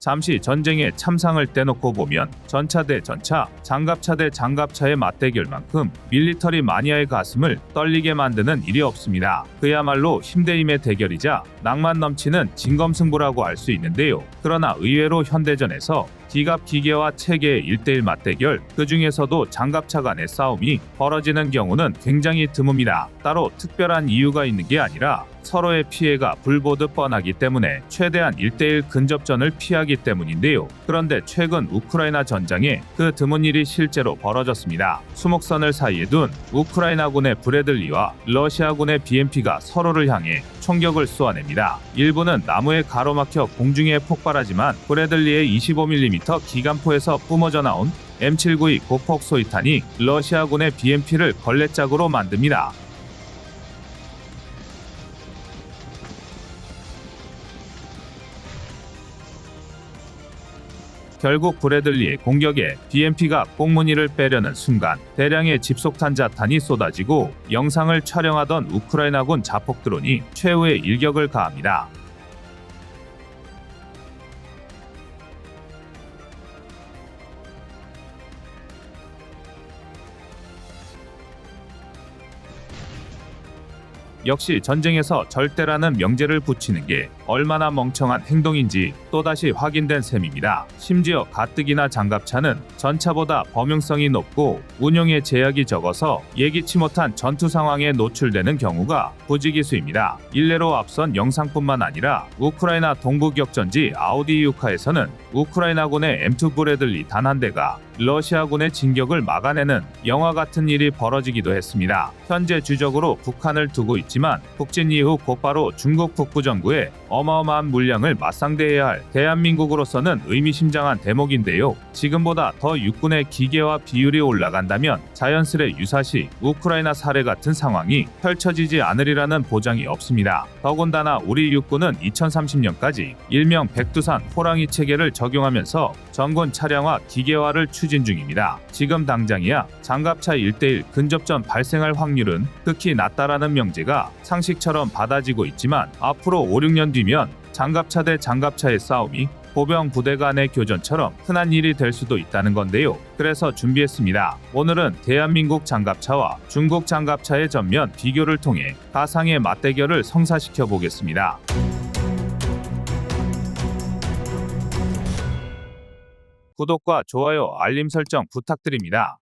잠시 전쟁의 참상을 떼놓고 보면 전차 대 전차, 장갑차 대 장갑차의 맞대결만큼 밀리터리 마니아의 가슴을 떨리게 만드는 일이 없습니다. 그야말로 힘대힘의 대결이자 낭만 넘치는 진검승부라고 할 수 있는데요. 그러나 의외로 현대전에서 기갑 기계와 체계의 1대1 맞대결, 그 중에서도 장갑차 간의 싸움이 벌어지는 경우는 굉장히 드뭅니다. 따로 특별한 이유가 있는 게 아니라 서로의 피해가 불보듯 뻔하기 때문에 최대한 1대1 근접전을 피하기 때문인데요. 그런데 최근 우크라이나 전장에 그 드문 일이 실제로 벌어졌습니다. 수목선을 사이에 둔 우크라이나군의 브래들리와 러시아군의 BMP가 서로를 향해 총격을 쏘아냅니다. 일부는 나무에 가로막혀 공중에 폭발하지만 브래들리의 25mm 기관포에서 뿜어져 나온 M792 고폭 소위탄이 러시아군의 BMP를 걸레짝으로 만듭니다. 결국 브래들리의 공격에 BMP가 꽁무니를 빼려는 순간 대량의 집속탄 자탄이 쏟아지고 영상을 촬영하던 우크라이나군 자폭 드론이 최후의 일격을 가합니다. 역시 전쟁에서 절대라는 명제를 붙이는 게 얼마나 멍청한 행동인지 또다시 확인된 셈입니다. 심지어 가뜩이나 장갑차는 전차보다 범용성이 높고 운용에 제약이 적어서 예기치 못한 전투 상황에 노출되는 경우가 부지기수입니다. 일례로 앞선 영상뿐만 아니라 우크라이나 동부 격전지 아우디이우카에서는 우크라이나군의 M2 브래들리 단 한 대가 러시아군의 진격을 막아내는 영화 같은 일이 벌어지기도 했습니다. 현재 주적으로 북한을 두고 있지만 북진 이후 곧바로 중국 북부 정부에 어마어마한 물량을 맞상대해야 할 대한민국으로서는 의미심장한 대목인데요. 지금보다 더 육군의 기계화 비율이 올라간다면 자연스레 유사시 우크라이나 사례 같은 상황이 펼쳐지지 않으리라는 보장이 없습니다. 더군다나 우리 육군은 2030년까지 일명 백두산 호랑이 체계를 적용하면서 전군 차량화 기계화를 추진 중입니다. 지금 당장이야 장갑차 1대1 근접전 발생할 확률은 극히 낮다라는 명제가 상식처럼 받아지고 있지만 앞으로 5, 6년 뒤면 장갑차 대 장갑차의 싸움이 보병 부대 간의 교전처럼 흔한 일이 될 수도 있다는 건데요. 그래서 준비했습니다. 오늘은 대한민국 장갑차와 중국 장갑차의 전면 비교를 통해 가상의 맞대결을 성사시켜 보겠습니다. 구독과 좋아요, 알림 설정 부탁드립니다.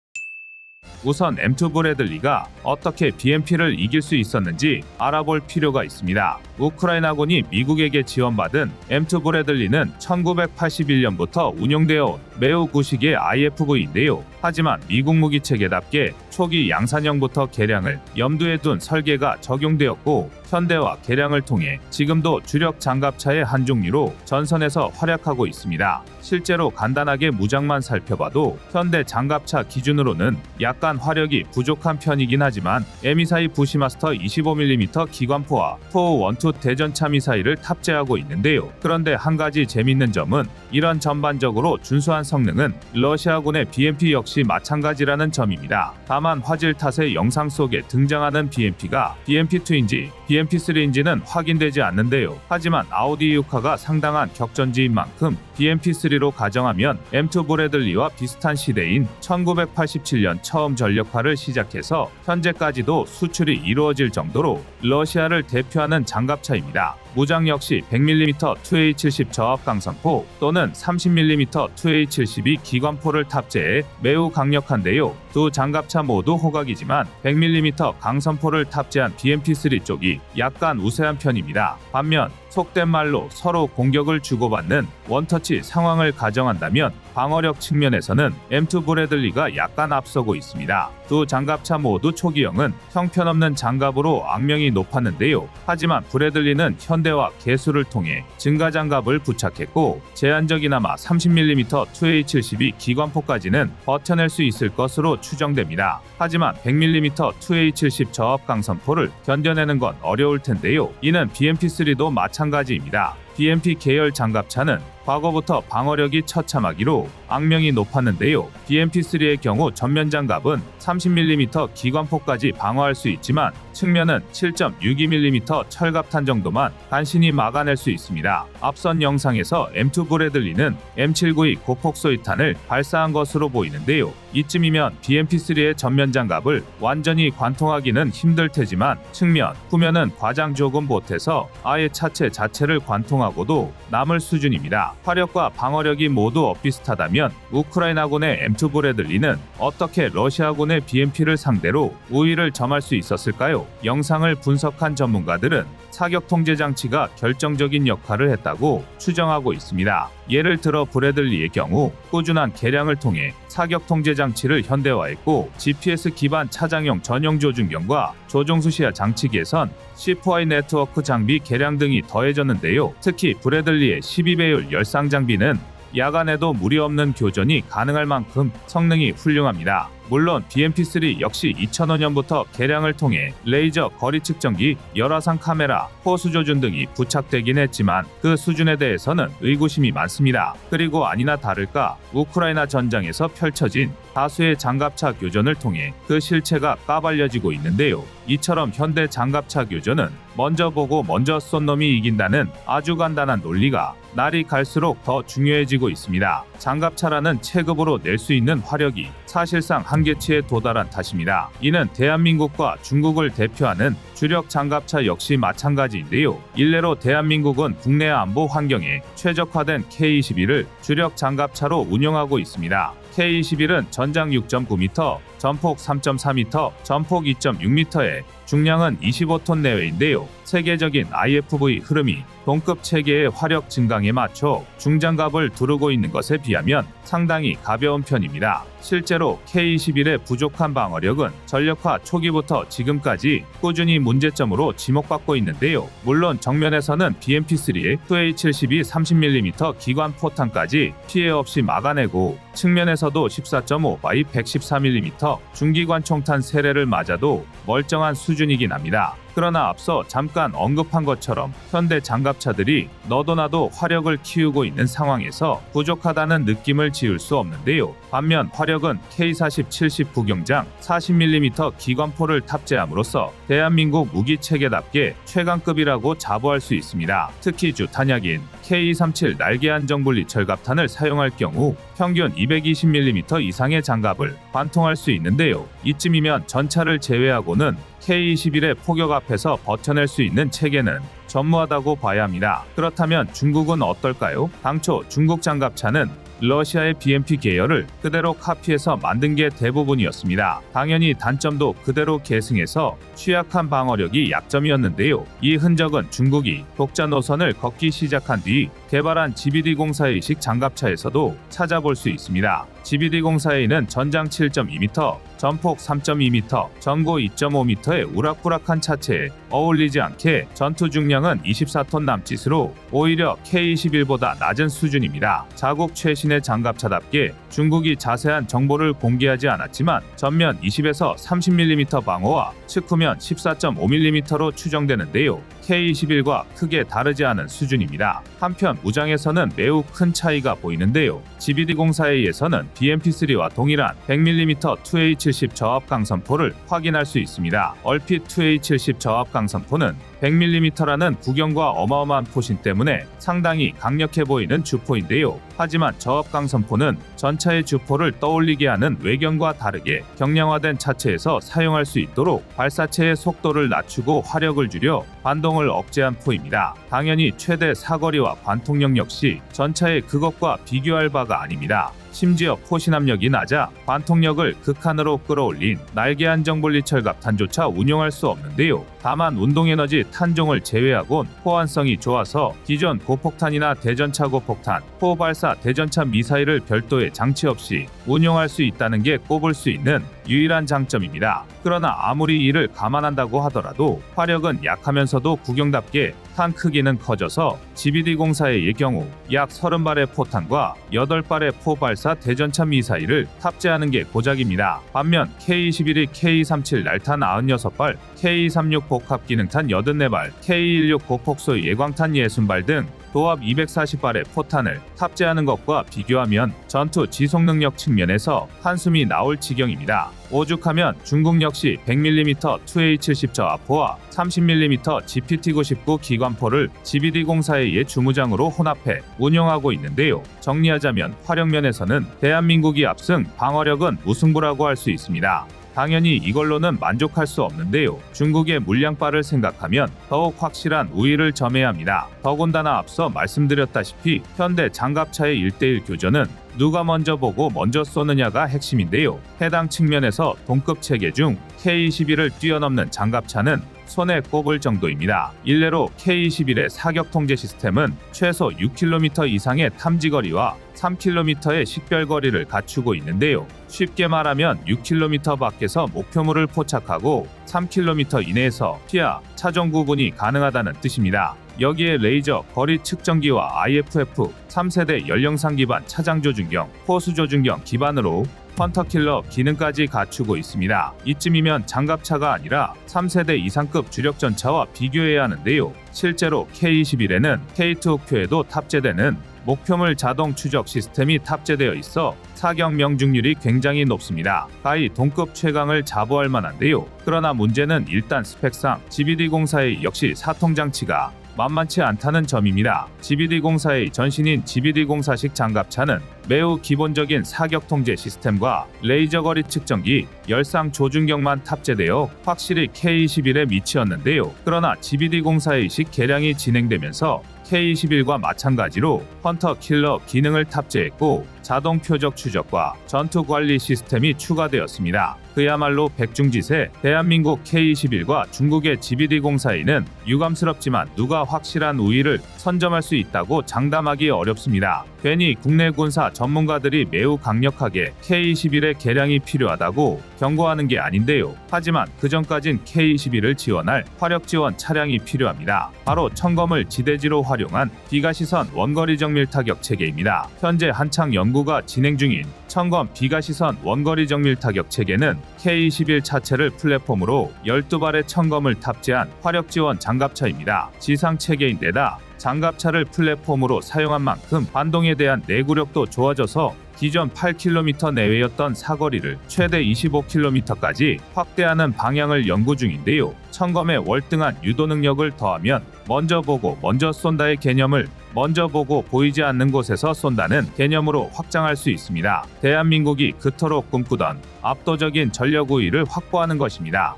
우선 M2 브래들리가 어떻게 BMP를 이길 수 있었는지 알아볼 필요가 있습니다. 우크라이나군이 미국에게 지원받은 M2 브래들리는 1981년부터 운용되어 온 매우 구식의 IFV인데요. 하지만 미국 무기체계답게 초기 양산형부터 개량을 염두에 둔 설계가 적용되었고 현대화 개량을 통해 지금도 주력 장갑차의 한 종류로 전선에서 활약하고 있습니다. 실제로 간단하게 무장만 살펴봐도 현대 장갑차 기준으로는 약간 화력이 부족한 편이긴 하지만 M242 부시마스터 25mm 기관포와 토12 대전차 미사일을 탑재하고 있는데요. 그런데 한 가지 재밌는 점은 이런 전반적으로 준수한 성능은 러시아군의 BMP 역시 마찬가지라는 점입니다. 다만 화질 탓에 영상 속에 등장하는 BMP가 BMP2인지 BMP3인지는 확인되지 않는데요. 하지만 아우디이우카가 상당한 격전지인 만큼 BMP3로 가정하면 M2 브래들리와 비슷한 시대인 1987년 처음 전력화를 시작해서 현재까지도 수출이 이루어질 정도로 러시아를 대표하는 장갑차입니다. 무장 역시 100mm 2A70 저압 강선포 또는 30mm 2A72 기관포를 탑재해 매우 강력한데요. 두 장갑차 모두 호각이지만 100mm 강선포를 탑재한 BMP3 쪽이 약간 우세한 편입니다. 반면 속된 말로 서로 공격을 주고받는 원터치 상황을 가정한다면 방어력 측면에서는 M2 브래들리가 약간 앞서고 있습니다. 두 장갑차 모두 초기형은 형편없는 장갑으로 악명이 높았는데요. 하지만 브래들리는 현대화 개수를 통해 증가 장갑을 부착했고 제한적이나마 30mm 2A72 기관포까지는 버텨낼 수 있을 것으로 추정됩니다. 하지만 100mm 2A70 저압 강선포를 견뎌내는 건 어려울 텐데요. 이는 BMP3도 마찬가지입니다. BMP 계열 장갑차는 과거부터 방어력이 처참하기로 악명이 높았는데요. BMP-3의 경우 전면 장갑은 30mm 기관포까지 방어할 수 있지만 측면은 7.62mm 철갑탄 정도만 간신히 막아낼 수 있습니다. 앞선 영상에서 M2 브래들리는 M792 고폭소위탄을 발사한 것으로 보이는데요. 이쯤이면 BMP-3의 전면 장갑을 완전히 관통하기는 힘들 테지만 측면, 후면은 과장 조금 보태서 아예 차체 자체를 관통하고도 남을 수준입니다. 화력과 방어력이 모두 엇비슷하다면 우크라이나군의 M2 브래들리는 어떻게 러시아군의 BMP를 상대로 우위를 점할 수 있었을까요? 영상을 분석한 전문가들은 사격 통제 장치가 결정적인 역할을 했다고 추정하고 있습니다. 예를 들어 브래들리의 경우 꾸준한 개량을 통해 사격 통제 장치를 현대화했고 GPS 기반 차장용 전용 조준경과 조종수시야 장치 개선, C4I 네트워크 장비 개량 등이 더해졌는데요. 특히 브래들리의 12배율 열상 장비는 야간에도 무리 없는 교전이 가능할 만큼 성능이 훌륭합니다. 물론 BMP-3 역시 2005년부터 개량을 통해 레이저 거리 측정기, 열화상 카메라, 호수 조준 등이 부착되긴 했지만 그 수준에 대해서는 의구심이 많습니다. 그리고 아니나 다를까 우크라이나 전장에서 펼쳐진 다수의 장갑차 교전을 통해 그 실체가 까발려지고 있는데요. 이처럼 현대 장갑차 교전은 먼저 보고 먼저 쏜 놈이 이긴다는 아주 간단한 논리가 날이 갈수록 더 중요해지고 있습니다. 장갑차라는 체급으로 낼 수 있는 화력이 사실상 한계치에 도달한 탓입니다. 이는 대한민국과 중국을 대표하는 주력 장갑차 역시 마찬가지인데요. 일례로 대한민국은 국내 안보 환경에 최적화된 K-21을 주력 장갑차로 운영하고 있습니다. K-21은 전장 6.9m, 전폭 3.4m, 전폭 2.6m에 중량은 25톤 내외인데요. 세계적인 IFV 흐름이 동급 체계의 화력 증강에 맞춰 중장갑을 두르고 있는 것에 비하면 상당히 가벼운 편입니다. 실제로 K-21의 부족한 방어력은 전력화 초기부터 지금까지 꾸준히 문제점으로 지목받고 있는데요. 물론 정면에서는 BMP-3의 2A-72 30mm 기관 포탄까지 피해 없이 막아내고 측면에서도 14.5바이 114mm 중기관 총탄 세례를 맞아도 멀쩡한 수준이긴 합니다. 그러나 앞서 잠깐 언급한 것처럼 현대 장갑차들이 너도나도 화력을 키우고 있는 상황에서 부족하다는 느낌을 지울 수 없는데요. 반면 화력은 K-40-70 부경장 40mm 기관포를 탑재함으로써 대한민국 무기체계답게 최강급이라고 자부할 수 있습니다. 특히 주 탄약인 K-237 날개 안정분리 철갑탄을 사용할 경우 평균 220mm 이상의 장갑을 관통할 수 있는데요. 이쯤이면 전차를 제외하고는 K-21의 포격 앞에서 버텨낼 수 있는 체계는 전무하다고 봐야 합니다. 그렇다면 중국은 어떨까요? 당초 중국 장갑차는 러시아의 BMP 계열을 그대로 카피해서 만든 게 대부분이었습니다. 당연히 단점도 그대로 계승해서 취약한 방어력이 약점이었는데요. 이 흔적은 중국이 독자 노선을 걷기 시작한 뒤 개발한 GBD-04A식 장갑차에서도 찾아볼 수 있습니다. GBD-04A는 전장 7.2m, 전폭 3.2m, 전고 2.5m의 우락부락한 차체에 어울리지 않게 전투 중량은 24톤 남짓으로 오히려 K-21보다 낮은 수준입니다. 자국 최신의 장갑차답게 중국이 자세한 정보를 공개하지 않았지만 전면 20에서 30mm 방어와 측후면 14.5mm로 추정되는데요. K-21과 크게 다르지 않은 수준입니다. 한편 무장에서는 매우 큰 차이가 보이는데요. GBD-04A에서는 BMP-3와 동일한 100mm 2A-70 저압 강선포를 확인할 수 있습니다. 얼핏 2A-70 저압 강선포는 100mm라는 구경과 어마어마한 포신 때문에 상당히 강력해 보이는 주포인데요. 하지만 저압 강선포는 전차의 주포를 떠올리게 하는 외경과 다르게 경량화된 차체에서 사용할 수 있도록 발사체의 속도를 낮추고 화력을 줄여 반동을 억제한 포입니다. 당연히 최대 사거리와 관통력 역시 전차의 그것과 비교할 바가 아닙니다. 심지어 포신 압력이 낮아 관통력을 극한으로 끌어올린 날개 안정분리 철갑탄조차 운용할 수 없는데요. 다만 운동에너지 탄종을 제외하곤 호환성이 좋아서 기존 고폭탄이나 대전차 고폭탄, 호발사 대전차 미사일을 별도의 장치 없이 운용할 수 있다는 게 꼽을 수 있는 유일한 장점입니다. 그러나 아무리 이를 감안한다고 하더라도 화력은 약하면서도 구경답게 탄 크기는 커져서 GBD-04A의 경우 약 30발의 포탄과 8발의 포발사 대전차 미사일을 탑재하는 게 고작입니다. 반면 K-21이 K-37 날탄 96발, K-36 복합기능탄 84발, K-16 고폭소 예광탄 60발 등 도합 240발의 포탄을 탑재하는 것과 비교하면 전투 지속 능력 측면에서 한숨이 나올 지경입니다. 오죽하면 중국 역시 100mm 2A70 저하포와 30mm GPT-99 기관포를 GBD-04A의 주무장으로 혼합해 운용하고 있는데요. 정리하자면 화력면에서는 대한민국이 압승, 방어력은 무승부라고 할 수 있습니다. 당연히 이걸로는 만족할 수 없는데요. 중국의 물량발을 생각하면 더욱 확실한 우위를 점해야 합니다. 더군다나 앞서 말씀드렸다시피 현대 장갑차의 1대1 교전은 누가 먼저 보고 먼저 쏘느냐가 핵심인데요. 해당 측면에서 동급 체계 중 K-21을 뛰어넘는 장갑차는 손에 꼽을 정도입니다. 일례로 K-21의 사격 통제 시스템은 최소 6km 이상의 탐지거리와 3km의 식별거리를 갖추고 있는데요. 쉽게 말하면 6km 밖에서 목표물을 포착하고 3km 이내에서 피하, 차종 구분이 가능하다는 뜻입니다. 여기에 레이저, 거리 측정기와 IFF, 3세대 연령상 기반 차장 조준경, 포수 조준경 기반으로 헌터킬러 기능까지 갖추고 있습니다. 이쯤이면 장갑차가 아니라 3세대 이상급 주력전차와 비교해야 하는데요. 실제로 K-21에는 K2호큐에도 탑재되는 목표물 자동 추적 시스템이 탑재되어 있어 사격 명중률이 굉장히 높습니다. 가히 동급 최강을 자부할 만한데요. 그러나 문제는 일단 스펙상 GBD-04A 역시 사통장치가 만만치 않다는 점입니다. GBD-04A 전신인 GBD-04식 장갑차는 매우 기본적인 사격 통제 시스템과 레이저 거리 측정기, 열상 조준경만 탑재되어 확실히 K-21에 미치었는데요. 그러나 GBD-04A식 개량이 진행되면서 K-21과 마찬가지로 헌터 킬러 기능을 탑재했고 자동 표적 추적과 전투 관리 시스템이 추가되었습니다. 그야말로 백중지세 대한민국 K-21과 중국의 GBD-04A는 유감스럽지만 누가 확실한 우위를 선점할 수 있다고 장담하기 어렵습니다. 괜히 국내 군사 전문가들이 매우 강력하게 K-21의 개량이 필요하다고 경고하는 게 아닌데요. 하지만 그전까진 K-21을 지원할 화력 지원 차량이 필요합니다. 바로 청검을 지대지로 활용한 비가시선 원거리 정밀 타격 체계입니다. 현재 한창 연구가 진행 중인 청검 비가시선 원거리 정밀 타격 체계는 K-21 차체를 플랫폼으로 12발의 청검을 탑재한 화력 지원 장갑차입니다. 지상 체계인데다 장갑차를 플랫폼으로 사용한 만큼 반동에 대한 내구력도 좋아져서 기존 8km 내외였던 사거리를 최대 25km까지 확대하는 방향을 연구 중인데요. 청검의 월등한 유도 능력을 더하면 먼저 보고 먼저 쏜다의 개념을 먼저 보고 보이지 않는 곳에서 쏜다는 개념으로 확장할 수 있습니다. 대한민국이 그토록 꿈꾸던 압도적인 전력 우위를 확보하는 것입니다.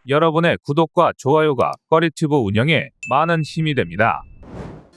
여러분의 구독과 좋아요가 꺼리튜브 운영에 많은 힘이 됩니다.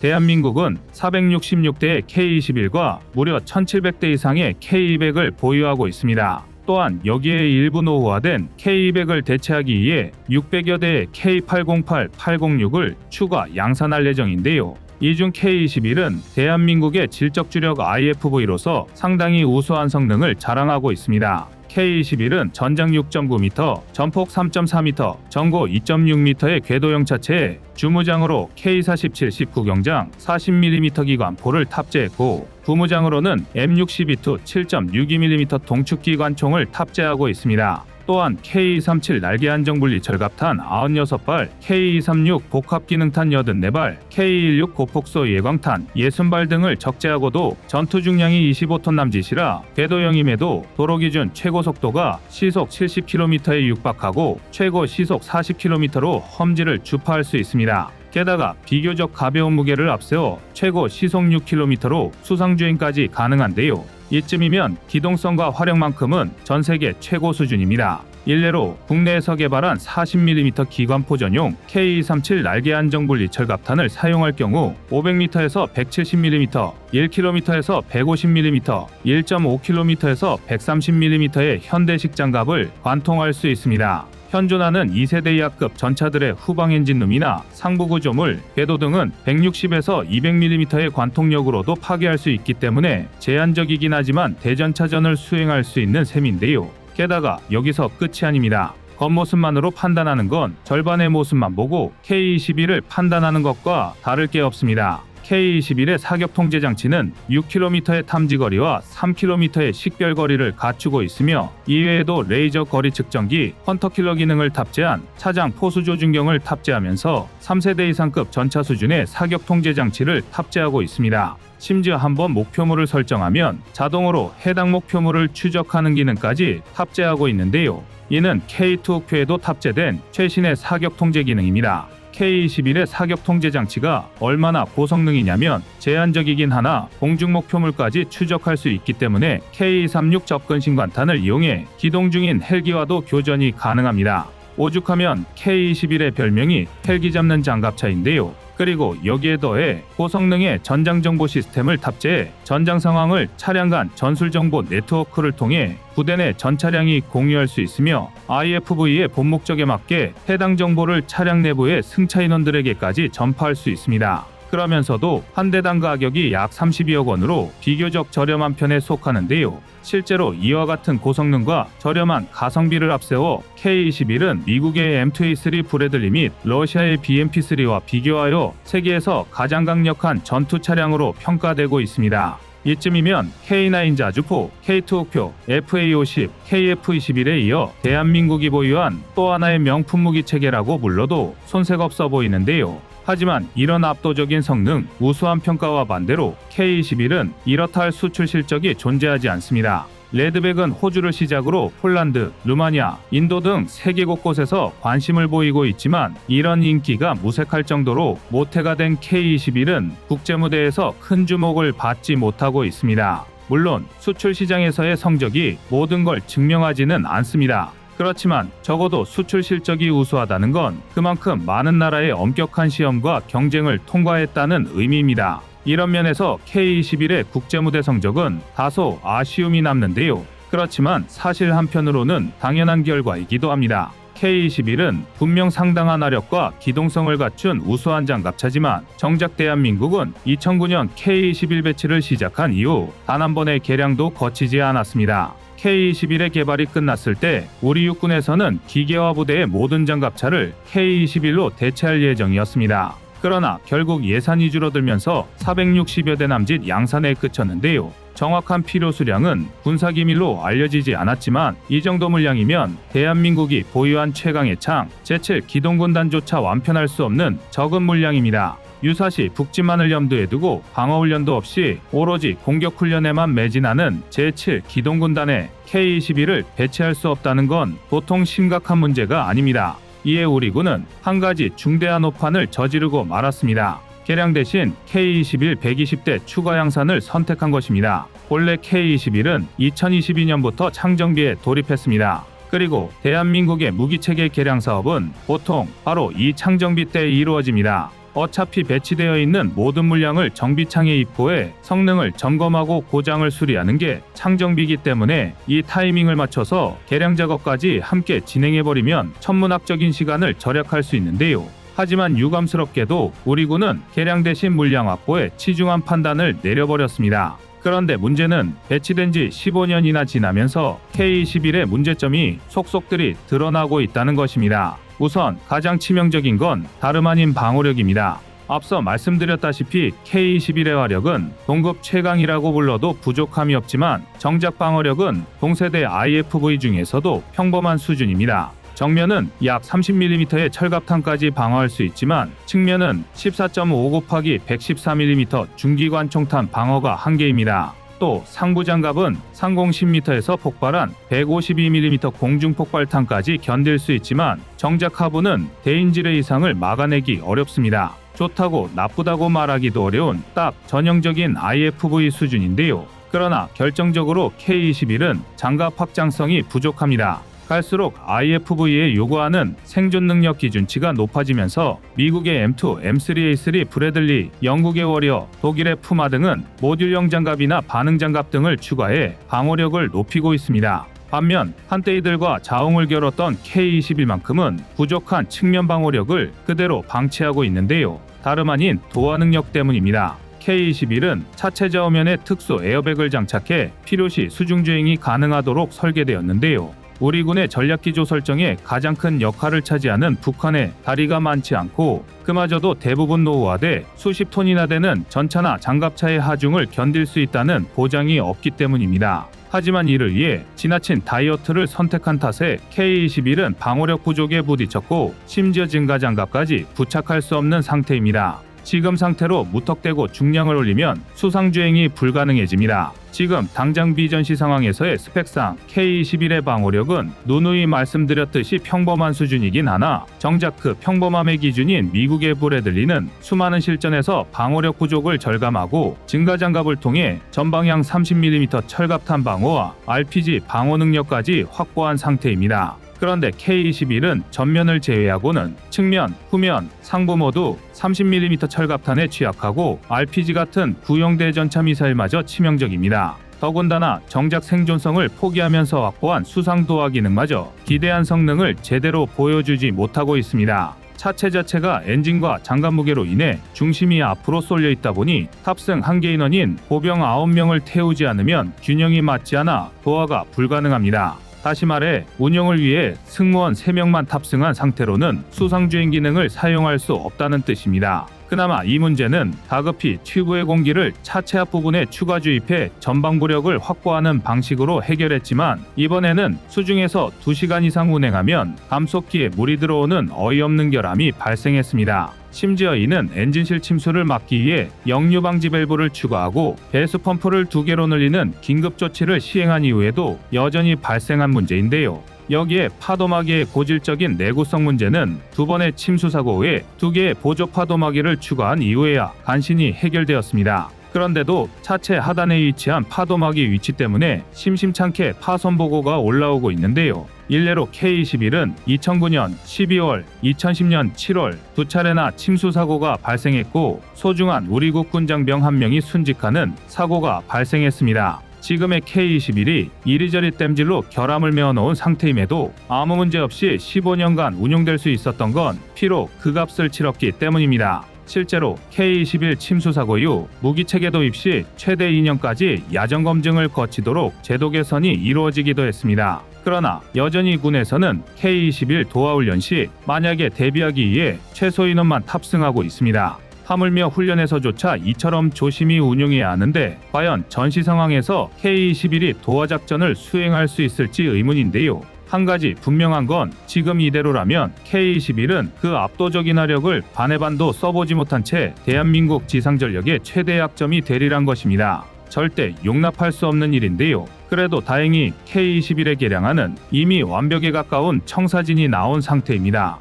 대한민국은 466대의 K-21과 무려 1700대 이상의 K-200을 보유하고 있습니다. 또한 여기에 일부 노후화된 K-200을 대체하기 위해 600여 대의 K808, 806을 추가 양산할 예정인데요. 이 중 K-21은 대한민국의 질적 주력 IFV로서 상당히 우수한 성능을 자랑하고 있습니다. K-21은 전장 6.9m, 전폭 3.4m, 전고 2.6m의 궤도형 차체에 주무장으로 K-47 19경장 40mm 기관포를 탑재했고 부무장으로는 M62-2 7.62mm 동축기관총을 탑재하고 있습니다. 또한 K-237 날개 안정분리 절갑탄 96발, K-236 복합기능탄 84발, K-16 고폭소 예광탄 60발 등을 적재하고도 전투 중량이 25톤 남짓이라 궤도형임에도 도로기준 최고 속도가 시속 70km에 육박하고 최고 시속 40km로 험지를 주파할 수 있습니다. 게다가 비교적 가벼운 무게를 앞세워 최고 시속 6km로 수상주행까지 가능한데요. 이쯤이면 기동성과 화력만큼은 전세계 최고 수준입니다. 일례로 국내에서 개발한 40mm 기관포 전용 K-237 날개 안정분리 절갑탄을 사용할 경우 500m에서 170mm, 1km에서 150mm, 1.5km에서 130mm의 현대식 장갑을 관통할 수 있습니다. 현존하는 2세대 이하급 전차들의 후방 엔진룸이나 상부 구조물, 궤도 등은 160에서 200mm의 관통력으로도 파괴할 수 있기 때문에 제한적이긴 하지만 대전차전을 수행할 수 있는 셈인데요. 게다가 여기서 끝이 아닙니다. 겉모습만으로 판단하는 건 절반의 모습만 보고 K-21을 판단하는 것과 다를 게 없습니다. K-21의 사격 통제 장치는 6km의 탐지거리와 3km의 식별거리를 갖추고 있으며 이외에도 레이저 거리 측정기, 헌터킬러 기능을 탑재한 차장 포수 조준경을 탑재하면서 3세대 이상급 전차 수준의 사격 통제 장치를 탑재하고 있습니다. 심지어 한번 목표물을 설정하면 자동으로 해당 목표물을 추적하는 기능까지 탑재하고 있는데요. 이는 K2 우표에도 탑재된 최신의 사격 통제 기능입니다. K-21의 사격 통제 장치가 얼마나 고성능이냐면 제한적이긴 하나 공중 목표물까지 추적할 수 있기 때문에 K-36 접근 신관탄을 이용해 기동 중인 헬기와도 교전이 가능합니다. 오죽하면 K-21의 별명이 헬기 잡는 장갑차인데요. 그리고 여기에 더해 고성능의 전장정보 시스템을 탑재해 전장 상황을 차량 간 전술정보 네트워크를 통해 부대 내 전 차량이 공유할 수 있으며 IFV의 본 목적에 맞게 해당 정보를 차량 내부의 승차 인원들에게까지 전파할 수 있습니다. 그러면서도 한 대당 가격이 약 32억 원으로 비교적 저렴한 편에 속하는데요. 실제로 이와 같은 고성능과 저렴한 가성비를 앞세워 K-21은 미국의 M2A3 브래들리 및 러시아의 BMP-3와 비교하여 세계에서 가장 강력한 전투 차량으로 평가되고 있습니다. 이쯤이면 K9 자주포, K2 우표, FA-50, KF-21에 이어 대한민국이 보유한 또 하나의 명품 무기 체계라고 불러도 손색 없어 보이는데요. 하지만 이런 압도적인 성능, 우수한 평가와 반대로 K-21은 이렇다 할 수출 실적이 존재하지 않습니다. 레드백은 호주를 시작으로 폴란드, 루마니아, 인도 등 세계 곳곳에서 관심을 보이고 있지만 이런 인기가 무색할 정도로 모태가 된 K-21은 국제무대에서 큰 주목을 받지 못하고 있습니다. 물론 수출 시장에서의 성적이 모든 걸 증명하지는 않습니다. 그렇지만 적어도 수출 실적이 우수하다는 건 그만큼 많은 나라의 엄격한 시험과 경쟁을 통과했다는 의미입니다. 이런 면에서 K-21의 국제무대 성적은 다소 아쉬움이 남는데요. 그렇지만 사실 한편으로는 당연한 결과이기도 합니다. K-21은 분명 상당한 화력과 기동성을 갖춘 우수한 장갑차지만 정작 대한민국은 2009년 K-21 배치를 시작한 이후 단 한 번의 개량도 거치지 않았습니다. K-21의 개발이 끝났을 때 우리 육군에서는 기계화 부대의 모든 장갑차를 K-21로 대체할 예정이었습니다. 그러나 결국 예산이 줄어들면서 460여 대 남짓 양산에 그쳤는데요. 정확한 필요 수량은 군사기밀로 알려지지 않았지만 이 정도 물량이면 대한민국이 보유한 최강의 창, 제7 기동군단조차 완편할 수 없는 적은 물량입니다. 유사시 북진만을 염두에 두고 방어훈련도 없이 오로지 공격훈련에만 매진하는 제7 기동군단에 K-21을 배치할 수 없다는 건 보통 심각한 문제가 아닙니다. 이에 우리 군은 한 가지 중대한 오판을 저지르고 말았습니다. 개량 대신 K-21 120대 추가 양산을 선택한 것입니다. 본래 K-21은 2022년부터 창정비에 돌입했습니다. 그리고 대한민국의 무기체계 개량 사업은 보통 바로 이 창정비 때 이루어집니다. 어차피 배치되어 있는 모든 물량을 정비창에 입고해 성능을 점검하고 고장을 수리하는 게 창정비이기 때문에 이 타이밍을 맞춰서 개량 작업까지 함께 진행해버리면 천문학적인 시간을 절약할 수 있는데요. 하지만 유감스럽게도 우리 군은 개량 대신 물량 확보에 치중한 판단을 내려버렸습니다. 그런데 문제는 배치된 지 15년이나 지나면서 K-21의 문제점이 속속들이 드러나고 있다는 것입니다. 우선 가장 치명적인 건 다름 아닌 방어력입니다. 앞서 말씀드렸다시피 K-21의 화력은 동급 최강이라고 불러도 부족함이 없지만 정작 방어력은 동세대 IFV 중에서도 평범한 수준입니다. 정면은 약 30mm의 철갑탄까지 방어할 수 있지만 측면은 14.5 곱하기 114mm 중기관 총탄 방어가 한계입니다. 또 상부 장갑은 상공 10m에서 폭발한 152mm 공중폭발탄까지 견딜 수 있지만 정작 하부는 대인지뢰 이상을 막아내기 어렵습니다. 좋다고 나쁘다고 말하기도 어려운 딱 전형적인 IFV 수준인데요. 그러나 결정적으로 K-21은 장갑 확장성이 부족합니다. 갈수록 IFV에 요구하는 생존 능력 기준치가 높아지면서 미국의 M2, M3A3 브래들리, 영국의 워리어, 독일의 푸마 등은 모듈형 장갑이나 반응 장갑 등을 추가해 방어력을 높이고 있습니다. 반면 한때 이들과 자웅을 겨뤘던 K-21만큼은 부족한 측면 방어력을 그대로 방치하고 있는데요. 다름 아닌 도하 능력 때문입니다. K-21은 차체 좌우면에 특수 에어백을 장착해 필요시 수중주행이 가능하도록 설계되었는데요. 우리 군의 전략기조 설정에 가장 큰 역할을 차지하는 북한의 다리가 많지 않고 그마저도 대부분 노후화돼 수십 톤이나 되는 전차나 장갑차의 하중을 견딜 수 있다는 보장이 없기 때문입니다. 하지만 이를 위해 지나친 다이어트를 선택한 탓에 K-21은 방어력 부족에 부딪혔고 심지어 증가장갑까지 부착할 수 없는 상태입니다. 지금 상태로 무턱대고 중량을 올리면 수상주행이 불가능해집니다. 지금 당장 비전시 상황에서의 스펙상 K-21의 방어력은 누누이 말씀드렸듯이 평범한 수준이긴 하나 정작 그 평범함의 기준인 미국의 브래들리는 수많은 실전에서 방어력 부족을 절감하고 증가장갑을 통해 전방향 30mm 철갑탄 방어와 RPG 방어 능력까지 확보한 상태입니다. 그런데 K-21은 전면을 제외하고는 측면, 후면, 상부 모두 30mm 철갑탄에 취약하고 RPG 같은 구형 대전차 미사일마저 치명적입니다. 더군다나 정작 생존성을 포기하면서 확보한 수상 도하 기능마저 기대한 성능을 제대로 보여주지 못하고 있습니다. 차체 자체가 엔진과 장갑 무게로 인해 중심이 앞으로 쏠려 있다 보니 탑승 한계 인원인 보병 9명을 태우지 않으면 균형이 맞지 않아 도하가 불가능합니다. 다시 말해 운용을 위해 승무원 3명만 탑승한 상태로는 수상주행 기능을 사용할 수 없다는 뜻입니다. 그나마 이 문제는 다급히 튜브의 공기를 차체 앞부분에 추가 주입해 전방부력을 확보하는 방식으로 해결했지만 이번에는 수중에서 2시간 이상 운행하면 감속기에 물이 들어오는 어이없는 결함이 발생했습니다. 심지어 이는 엔진실 침수를 막기 위해 역류 방지 밸브를 추가하고 배수 펌프를 2개로 늘리는 긴급 조치를 시행한 이후에도 여전히 발생한 문제인데요. 여기에 파도막이의 고질적인 내구성 문제는 2번의 침수 사고 후에 2개의 보조 파도막이를 추가한 이후에야 간신히 해결되었습니다. 그런데도 차체 하단에 위치한 파도막이 위치 때문에 심심찮게 파손 보고가 올라오고 있는데요. 일례로 K-21은 2009년 12월, 2010년 7월 2차례나 침수 사고가 발생했고 소중한 우리국 군장병 1명이 순직하는 사고가 발생했습니다. 지금의 K-21이 이리저리 땜질로 결함을 메어놓은 상태임에도 아무 문제 없이 15년간 운용될 수 있었던 건 비록 그 값을 치렀기 때문입니다. 실제로 K-21 침수 사고 이후 무기체계 도입 시 최대 2년까지 야전 검증을 거치도록 제도 개선이 이루어지기도 했습니다. 그러나 여전히 군에서는 K-21 도하 훈련 시 만약에 대비하기 위해 최소 인원만 탑승하고 있습니다. 하물며 훈련에서조차 이처럼 조심히 운용해야 하는데 과연 전시 상황에서 K-21이 도하 작전을 수행할 수 있을지 의문인데요. 한 가지 분명한 건 지금 이대로라면 K-21은 그 압도적인 화력을 반의 반도 써보지 못한 채 대한민국 지상전력의 최대 약점이 되리란 것입니다. 절대 용납할 수 없는 일인데요. 그래도 다행히 K-21의 개량안은 이미 완벽에 가까운 청사진이 나온 상태입니다.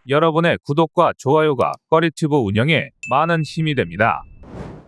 여러분의 구독과 좋아요가 꺼리튜브 운영에 많은 힘이 됩니다.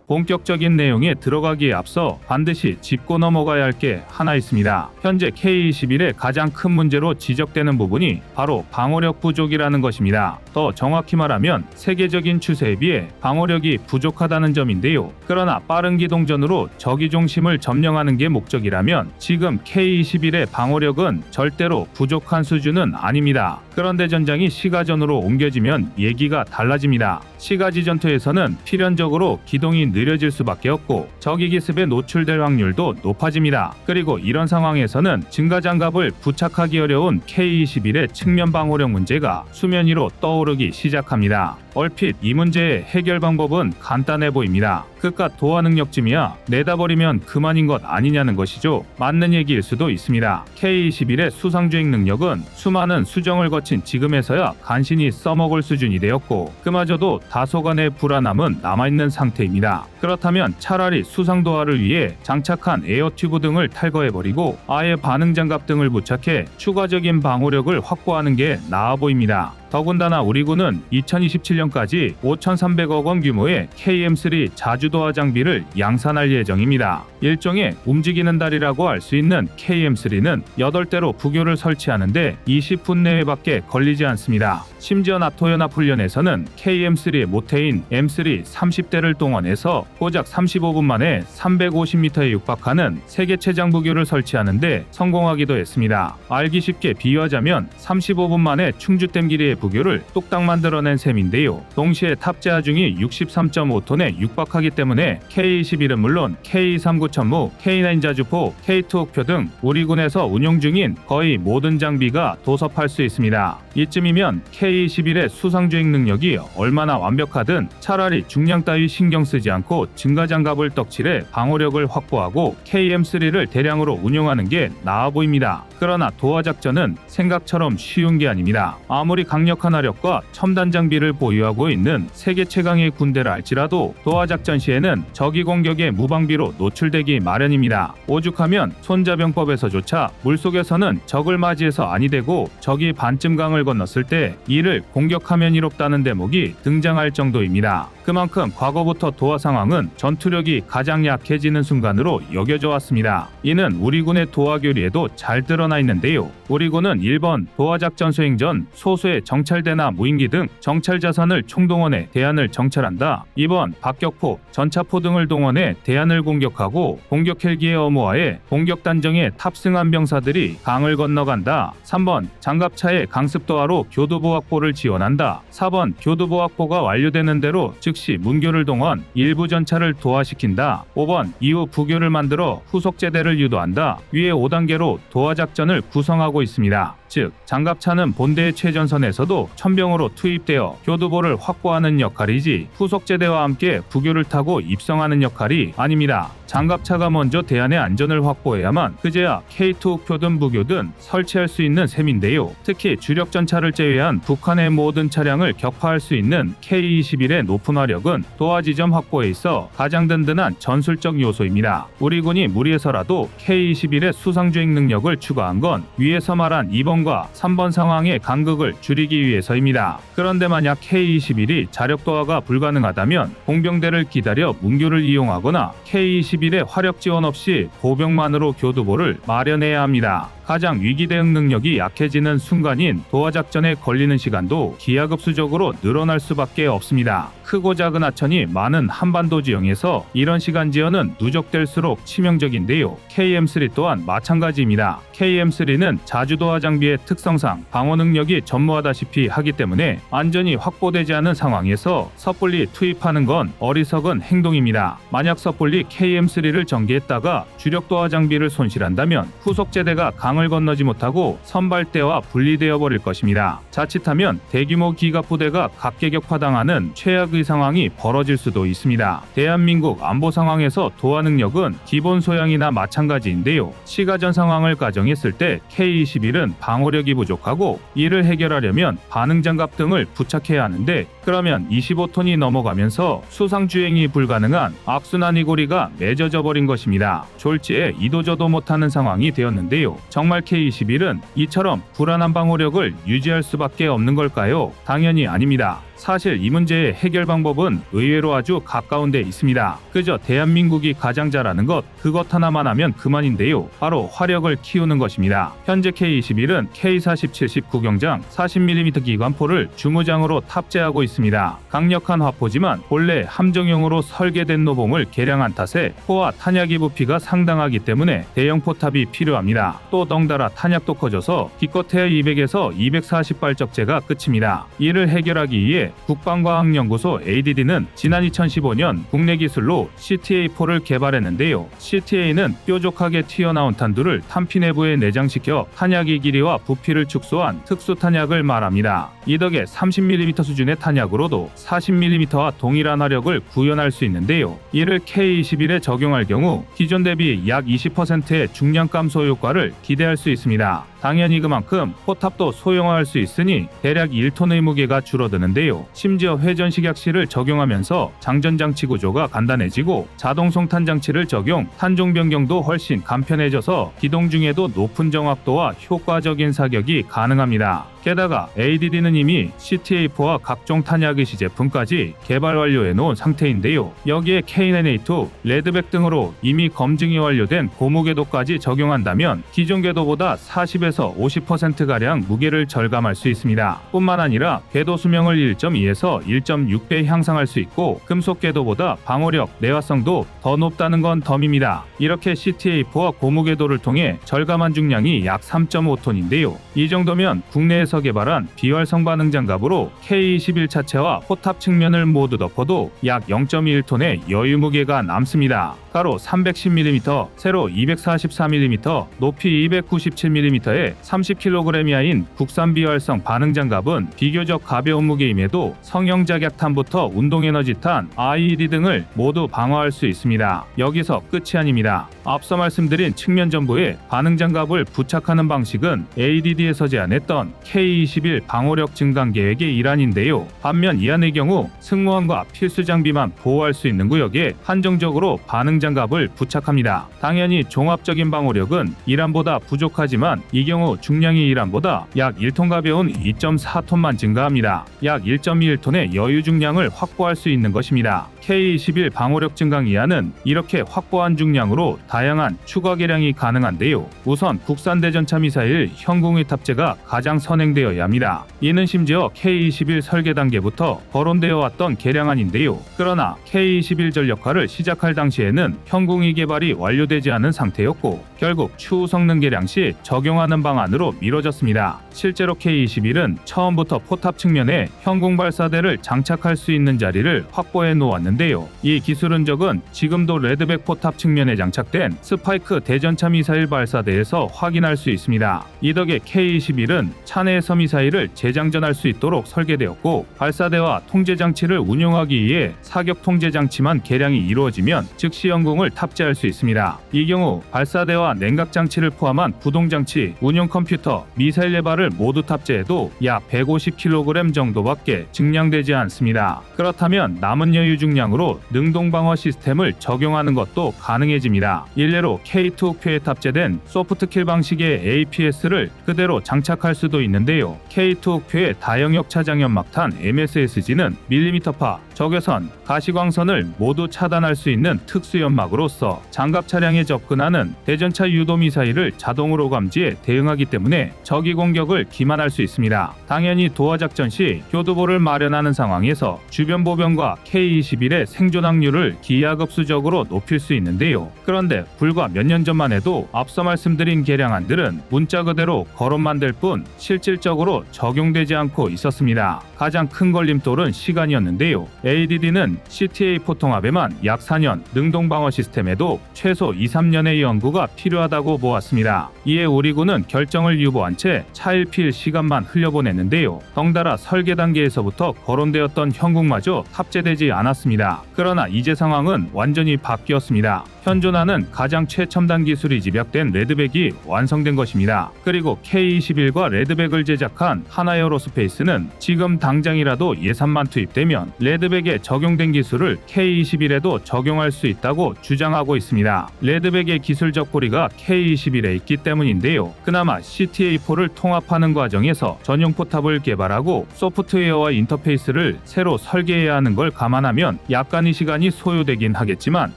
본격적인 내용에 들어가기에 앞서 반드시 짚고 넘어가야 할 게 하나 있습니다. 현재 K-21의 가장 큰 문제로 지적되는 부분이 바로 방어력 부족이라는 것입니다. 더 정확히 말하면 세계적인 추세에 비해 방어력이 부족하다는 점인데요. 그러나 빠른 기동전으로 적의 중심을 점령하는 게 목적이라면 지금 K-21의 방어력은 절대로 부족한 수준은 아닙니다. 그런데 전장이 시가전으로 옮겨지면 얘기가 달라집니다. 시가지 전투에서는 필연적으로 기동이 느려질 수밖에 없고 적의 기습에 노출될 확률도 높아집니다. 그리고 이런 상황에서는 증가장갑을 부착하기 어려운 K-21의 측면 방어력 문제가 수면 위로 떠오르기 시작합니다. 얼핏 이 문제의 해결 방법은 간단해 보입니다. 그깟 도하 능력쯤이야 내다버리면 그만인 것 아니냐는 것이죠. 맞는 얘기일 수도 있습니다. K-21의 수상주행 능력은 수많은 수정을 거친 지금에서야 간신히 써먹을 수준이 되었고 그마저도 다소간의 불안함은 남아있는 상태입니다. 그렇다면 차라리 수상도하를 위해 장착한 에어튜브 등을 탈거해버리고 아예 반응장갑 등을 부착해 추가적인 방어력을 확보하는 게 나아 보입니다. 더군다나 우리 군은 2027년까지 5,300억 원 규모의 KM3 자주도하 장비를 양산할 예정입니다. 일종의 움직이는 다리라고 할 수 있는 KM3는 8대로 부교를 설치하는데 20분 내외밖에 걸리지 않습니다. 심지어 나토 연합 훈련에서는 KM3의 모태인 M3 30대를 동원해서 고작 35분 만에 350m에 육박하는 세계 최장 부교를 설치하는데 성공하기도 했습니다. 알기 쉽게 비유하자면 35분 만에 충주댐 길이의 부교를 뚝딱 만들어낸 셈인데요. 있는데요. 동시에 탑재 하중이 63.5톤에 육박하기 때문에 K21은 물론 K39 천무, K9 자주포, K2 옥표 등 우리 군에서 운용 중인 거의 모든 장비가 도섭할 수 있습니다. 이쯤이면 K21의 수상주행 능력이 얼마나 완벽하든 차라리 중량 따위 신경 쓰지 않고 증가장갑을 떡칠해 방어력을 확보하고 KM3를 대량으로 운용하는 게 나아 보입니다. 그러나 도하작전은 생각처럼 쉬운 게 아닙니다. 아무리 강력한 화력과 첨단 장비를 보유하고 있는 세계 최강의 군대라 할지라도 도하작전 시에는 적의 공격에 무방비로 노출되기 마련입니다. 오죽하면 손자병법에서조차 물속에서는 적을 맞이해서 아니 되고 적이 반쯤 강을 건넜을 때 이를 공격하면 이롭다는 대목이 등장할 정도입니다. 그만큼 과거부터 도하 상황은 전투력이 가장 약해지는 순간으로 여겨져 왔습니다. 이는 우리 군의 도하 교리에도 잘 드러나 있는데요. 우리 군은 1번 도하작전 수행 전 소수의 정찰대나 무인기 등 정찰 자산을 총동원해 대안을 정찰한다. 2번 박격포, 전차포 등을 동원해 대안을 공격하고 공격 헬기의 어모하에 공격 단정에 탑승한 병사들이 강을 건너간다. 3번 장갑차의 강습도하로 교두보 확보를 지원한다. 4번 교두보 확보가 완료되는 대로 즉시 문교를 동원 일부 전차를 도하시킨다. 5번 이후 부교를 만들어 후속제대를 유도한다. 위에 5단계로 도하작전을 구성하고 있습니다. 즉 장갑차는 본대의 최전선에서도 천병으로 투입되어 교두보를 확보하는 역할이지 후속제대와 함께 부교를 타고 입성하는 역할이 아닙니다. 장갑차가 먼저 대안의 안전을 확보해야만 그제야 K2 옥표든 부교든 설치할 수 있는 셈인데요. 특히 주력 전차를 제외한 북한의 모든 차량을 격파할 수 있는 K21의 높은 화력은 도하 지점 확보에 있어 가장 든든한 전술적 요소입니다. 우리 군이 무리해서라도 K21의 수상주행 능력을 추가한 건 위에서 말한 2번과 3번 상황의 간극을 줄이기 위해서입니다. 그런데 만약 K21이 자력 도하가 불가능하다면 공병대를 기다려 문교를 이용하거나 K21의 화력 지원 없이 보병만으로 교두보를 마련해야 합니다. 가장 위기 대응 능력이 약해지는 순간인 도하작전에 걸리는 시간도 기하급수적으로 늘어날 수밖에 없습니다. 크고 작은 하천이 많은 한반도 지형에서 이런 시간 지연은 누적될수록 치명적인데요. KM3 또한 마찬가지입니다. KM3는 자주도하 장비의 특성상 방어 능력이 전무하다시피 하기 때문에 안전이 확보되지 않은 상황에서 섣불리 투입하는 건 어리석은 행동입니다. 만약 섣불리 KM3를 전개했다가 주력 도하 장비를 손실한다면 후속제대가 강을 건너지 못하고 선발대와 분리되어 버릴 것입니다. 자칫하면 대규모 기갑부대가 각계격파당하는 최악의 상황이 벌어질 수도 있습니다. 대한민국 안보 상황에서 도하 능력은 기본 소양이나 마찬가지인데요. 시가전 상황을 가정했을 때 K21은 방어력이 부족하고 이를 해결하려면 반응장갑 등을 부착해야 하는데 그러면 25톤이 넘어가면서 수상주행이 불가능한 악순환 이고리가 맺어져 버린 것입니다. 졸지에 이도저도 못하는 상황이 되었는데요. 정말 K21은 이처럼 불안한 방어력을 유지할 수밖에 없는 걸까요? 당연히 아닙니다. 사실 이 문제의 해결 방법은 의외로 아주 가까운 데 있습니다. 그저 대한민국이 가장 잘하는 것 그것 하나만 하면 그만인데요. 바로 화력을 키우는 것입니다. 현재 K21은 K40-70 구경장 40mm 기관포를 주무장으로 탑재하고 있습니다. 강력한 화포지만 본래 함정용으로 설계된 노봉을 개량한 탓에 포와 탄약이 부피가 상당하기 때문에 대형 포탑이 필요합니다. 또 덩달아 탄약도 커져서 기껏해야 200에서 240발 적재가 끝입니다. 이를 해결하기 위해 국방과학연구소 ADD는 지난 2015년 국내 기술로 CTA-4를 개발했는데요. CTA는 뾰족하게 튀어나온 탄두를 탄피 내부에 내장시켜 탄약의 길이와 부피를 축소한 특수 탄약을 말합니다. 이 덕에 30mm 수준의 탄약으로도 40mm와 동일한 화력을 구현할 수 있는데요. 이를 K21에 적용할 경우 기존 대비 약 20%의 중량 감소 효과를 기대할 수 있습니다. 당연히 그만큼 포탑도 소형화할 수 있으니 대략 1톤의 무게가 줄어드는데요. 심지어 회전식약실을 적용하면서 장전장치 구조가 간단해지고 자동 송탄 장치를 적용, 탄종 변경도 훨씬 간편해져서 기동 중에도 높은 정확도와 효과적인 사격이 가능합니다. 게다가 ADD는 이미 CTA-4와 각종 탄약의 시제품까지 개발 완료해 놓은 상태인데요. 여기에 K9A2, 레드백 등으로 이미 검증이 완료된 고무궤도까지 적용한다면 기존 궤도보다 40에서 50%가량 무게를 절감할 수 있습니다. 뿐만 아니라 궤도 수명을 1.2에서 1.6배 향상할 수 있고 금속 궤도보다 방어력, 내화성도 더 높다는 건 덤입니다. 이렇게 CTA-4와 고무궤도를 통해 절감한 중량이 약 3.5톤인데요. 이 정도면 국내에서 K21에서 개발한 비활성 반응 장갑으로 K21 차체와 포탑 측면을 모두 덮어도 약 0.1톤의 여유 무게가 남습니다. 가로 310mm, 세로 244mm, 높이 297mm의 30kg 이하인 국산 비활성 반응 장갑은 비교적 가벼운 무게임에도 성형 작약탄부터 운동에너지탄, IED 등을 모두 방어할 수 있습니다. 여기서 끝이 아닙니다. 앞서 말씀드린 측면 전부에 반응 장갑을 부착하는 방식은 ADD에서 제안했던 K21 방호력 증강 계획의 일환인데요. 반면 이 안의 경우 승무원과 필수 장비만 보호할 수 있는 구역에 한정적으로 반응 장갑을 부착합니다. 당연히 종합적인 방호력은 1안보다 부족하지만 이 경우 중량이 1안보다 약 1톤 가벼운 2.4톤만 증가합니다. 약 1.1톤의 여유 중량을 확보할 수 있는 것입니다. K21 방호력 증강 2안은 이렇게 확보한 중량으로 다양한 추가 개량이 가능한데요. 우선 국산 대전차 미사일 현궁의 탑재가 가장 선행되어야 합니다. 이는 심지어 K21 설계 단계부터 거론되어 왔던 개량안인데요. 그러나 K21 전력화를 시작할 당시에는 현궁의 개발이 완료되지 않은 상태였고 결국 추후 성능 개량 시 적용하는 방안으로 미뤄졌습니다. 실제로 K21은 처음부터 포탑 측면에 현궁 발사대를 장착할 수 있는 자리를 확보해 놓았는데요. 이 기술 흔적은 지금도 레드백 포탑 측면에 장착된 스파이크 대전차 미사일 발사대에서 확인할 수 있습니다. 이 덕에 K21은 차내에서 미사일을 재장전할 수 있도록 설계되었고 발사대와 통제 장치를 운용하기 위해 사격 통제 장치만 개량이 이루어지면 즉시 현궁을 탑재할 수 있습니다. 이 경우 발사대와 냉각 장치를 포함한 구동 장치, 운용 컴퓨터, 미사일 레바를 모두 탑재해도 약 150kg 정도밖에 증량되지 않습니다. 그렇다면 남은 여유 중량으로 능동 방어 시스템을 적용하는 것도 가능해집니다. 일례로 K2 옥표에 탑재된 소프트킬 방식의 APS를 그대로 장착할 수도 있는데요. K2 옥표의 다영역 차장 연막탄 MSSG는 밀리미터파, 적외선, 가시광선을 모두 차단할 수 있는 특수 연막으로서 장갑 차량에 접근하는 대전차 유도 미사일을 자동으로 감지해 대응하기 때문에 적의 공격을 기만할 수 있습니다. 당연히 도하 작전 시 교두보를 마련하는 상황에서 주변 보병과 K21의 생존 확률을 기하급수적으로 높일 수 있는데요. 그런데 불과 몇 년 전만 해도 앞서 말씀드린 개량안들은 문자 그대로 거론만 될 뿐 실질적으로 적용되지 않고 있었습니다. 가장 큰 걸림돌은 시간이었는데요. ADD는 CTA4 통합에만 약 4년, 능동 방어 시스템에도 최소 2-3년의 연구가 필요하다고 보았습니다. 이에 우리 군은 결정을 유보한 채 차일피일 시간만 흘려보냈는데요. 덩달아 설계 단계에서부터 거론되었던 현궁마저 탑재되지 않았습니다. 그러나 이제 상황은 완전히 바뀌었습니다. 현존하는 가장 최첨단 기술이 집약된 레드백이 완성된 것입니다. 그리고 K21과 레드백을 제작한 하나에어로스페이스는 지금 당장이라도 예산만 투입되면 레드백에 적용된 기술을 K21에도 적용할 수 있다고 주장하고 있습니다. 레드백의 기술적 고리가 K21에 있기 때문인데요. 그나마 CTA4를 통합하는 과정에서 전용 포탑을 개발하고 소프트웨어와 인터페이스를 새로 설계해야 하는 걸 감안하면 약간의 시간이 소요되긴 하겠지만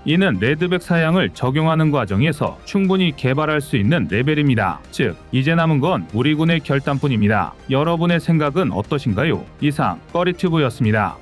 이는 레드백 사양을 적용하는 과정에서 충분히 개발할 수 있는 레벨입니다. 즉, 이제 남은 건 우리 군의 결단뿐입니다. 여러분의 생각은 어떠신가요? 이상 꺼리튜브였습니다.